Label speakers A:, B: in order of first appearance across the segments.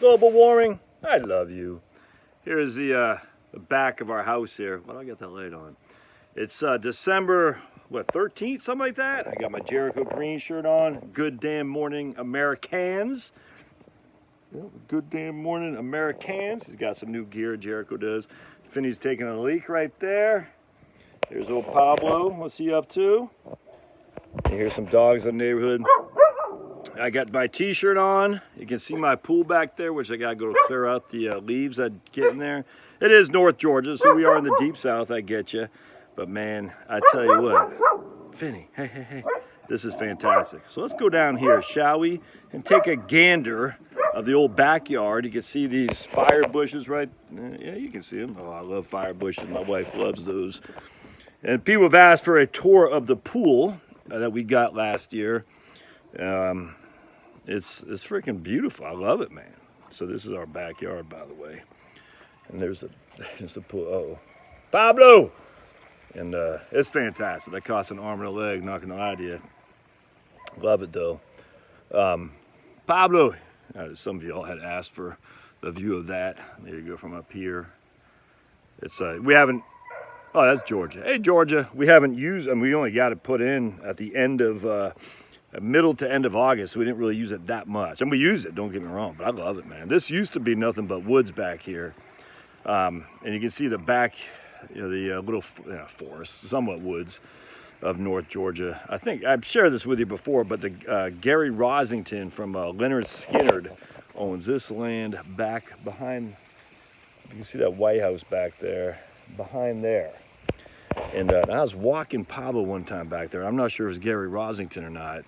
A: Global warming, I love you. Here's the back of our house here. Why don't I get that light on? It's December, what, 13th, something like that? I got my Jericho green shirt on. Good damn morning, Americans. Good damn morning, Americans. He's got some new gear, Jericho does. Finney's taking a leak right there. There's old Pablo. What's he up to? You hear some dogs in the neighborhood. I got my t-shirt on. You can see my pool back there, which I gotta go clear out the leaves that get in there. It is North Georgia, so we are in the deep south, I get you. But man, I tell you what, Finney, hey, this is fantastic. So let's go down here, shall we? And take a gander of the old backyard. You can see these fire bushes right, yeah, you can see them. Oh, I love fire bushes. My wife loves those. And people have asked for a tour of the pool that we got last year. It's freaking beautiful. I love it, man. So this is our backyard, by the way. And there's the pool. Uh-oh. Pablo! And it's fantastic. That costs an arm and a leg, not gonna lie to you. Love it though. Pablo, some of y'all had asked for the view of that. There you go from up here. It's we haven't. Oh, that's Georgia. Hey, Georgia. We haven't used, and we only got it put in at the end of middle to end of August. So we didn't really use it that much, and we use it. Don't get me wrong, but I love it, man. This used to be nothing but woods back here, and you can see the back. You know, the little forest, somewhat woods of North Georgia. I think I've shared this with you before, but the Gary Rosington from Leonard Skinner owns this land back behind. You can see that White House back there, behind there. And I was walking Pablo one time back there. I'm not sure if it was Gary Rosington or not,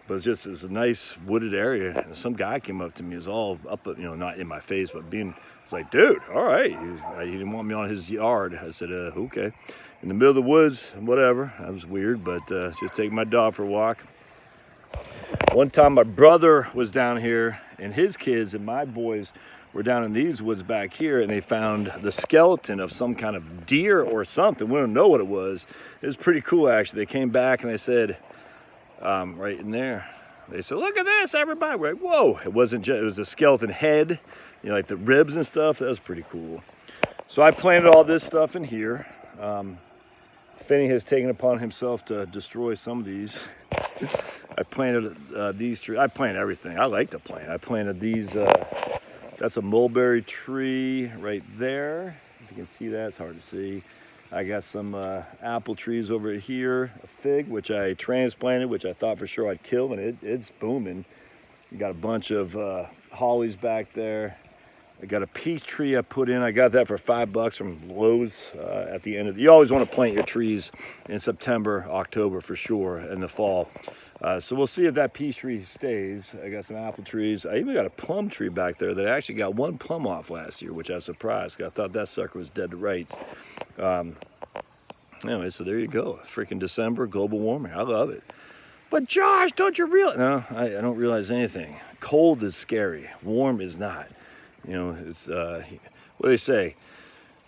A: but it's a nice wooded area. And some guy came up to me, it was all up, not in my face, but it's like, dude, all right. He didn't want me on his yard. I said, okay. In the middle of the woods, whatever. That was weird, but just taking my dog for a walk. One time my brother was down here, and his kids and my boys were down in these woods back here, and they found the skeleton of some kind of deer or something. We don't know what it was. It was pretty cool, actually. They came back, and they said, right in there, they said, look at this, everybody. We're like, whoa. It wasn't just, it was a skeleton head, like the ribs and stuff. That was pretty cool. So I planted all this stuff in here. Finney has taken upon himself to destroy some of these. I planted these trees. I plant everything. I like to plant. I planted these. That's a mulberry tree right there. If you can see that, it's hard to see. I got some apple trees over here, a fig, which I transplanted, which I thought for sure I'd kill, and it's booming. You got a bunch of hollies back there. I got a peach tree I put in. I got that for $5 from Lowe's at the end of you always want to plant your trees in September, October for sure, in the fall. So we'll see if that peach tree stays. I got some apple trees. I even got a plum tree back there that I actually got one plum off last year, which I was surprised. I thought that sucker was dead to rights. Anyway, so there you go. Freaking December, global warming. I love it. But Josh, don't you realize? No, I don't realize anything. Cold is scary. Warm is not. It's what do they say?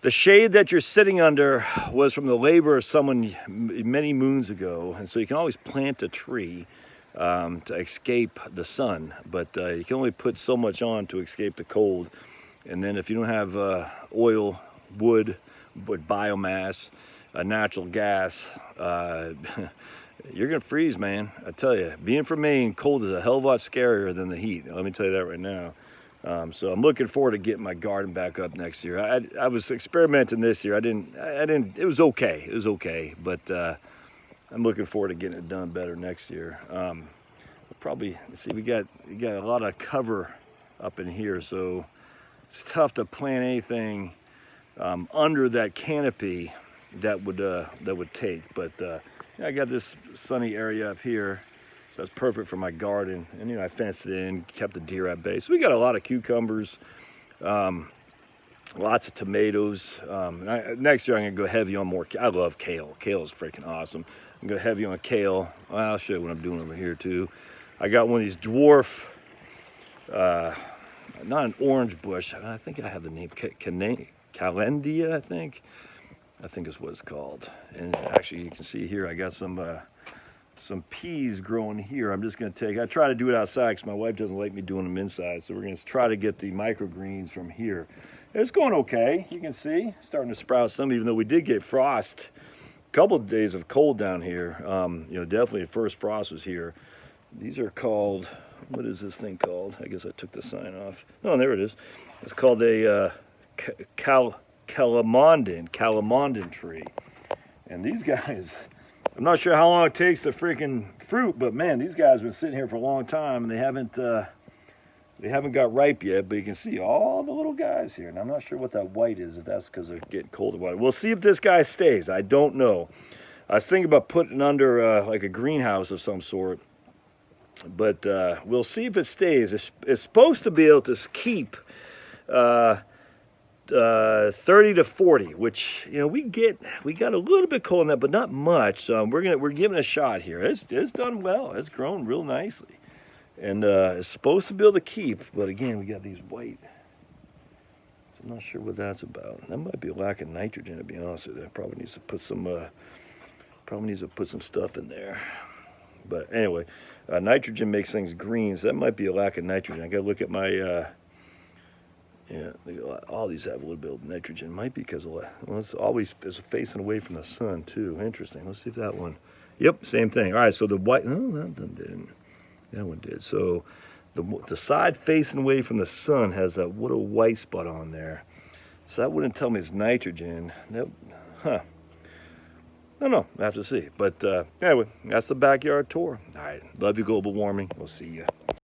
A: The shade that you're sitting under was from the labor of someone many moons ago, and so you can always plant a tree to escape the sun, but you can only put so much on to escape the cold. And then if you don't have oil, wood, biomass, natural gas, you're gonna freeze, man. I tell you, being from Maine, cold is a hell of a lot scarier than the heat. Let me tell you that right now. So I'm looking forward to getting my garden back up next year. I was experimenting this year. I didn't. It was okay. It was okay, but I'm looking forward to getting it done better next year. We'll probably see. We got a lot of cover up in here, so it's tough to plant anything under that canopy that would take. But I got this sunny area up here. So that's perfect for my garden. And, I fenced it in, kept the deer at bay. So we got a lot of cucumbers, lots of tomatoes. Next year, I'm going to go heavy on more. I love kale. Kale is freaking awesome. I'm going to go heavy on kale. Well, I'll show you what I'm doing over here, too. I got one of these dwarf, not an orange bush. I think I have the name, Calendia, I think is what it's called. And actually, you can see here, I got some some peas growing here. I'm just going to take, I try to do it outside because my wife doesn't like me doing them inside. So we're going to try to get the microgreens from here. It's going okay. You can see, starting to sprout some, even though we did get frost. A couple of days of cold down here. You know, definitely the first frost was here. These are called, what is this thing called? I guess I took the sign off. Oh, there it is. It's called a calamondin tree. And these guys, I'm not sure how long it takes to freaking fruit, but man, these guys have been sitting here for a long time and they haven't got ripe yet, but you can see all the little guys here. And I'm not sure what that white is, if that's because they're getting colder water. We'll see if this guy stays. I don't know. I was thinking about putting it under like a greenhouse of some sort, but we'll see if it stays. It's supposed to be able to keep 30 to 40, which, you know, we got a little bit cold in that, but not much. So we're giving it a shot here. It's done well. It's grown real nicely, and it's supposed to be able to keep. But again, we got these white. So I'm not sure what that's about. That might be a lack of nitrogen, to be honest with you. Probably needs to put some stuff in there. But anyway, nitrogen makes things green, so that might be a lack of nitrogen. I got to look at my. Yeah, all these have a little bit of nitrogen. Might be because well, it's always facing away from the sun too. Interesting. Let's see if that one. Yep, same thing. All right, so the white. No, that didn't. That one did. So the side facing away from the sun has that little white spot on there. So that wouldn't tell me it's nitrogen. Nope. Huh. I don't know. I have to see. But anyway, that's the backyard tour. All right. Love you, global warming. We'll see you.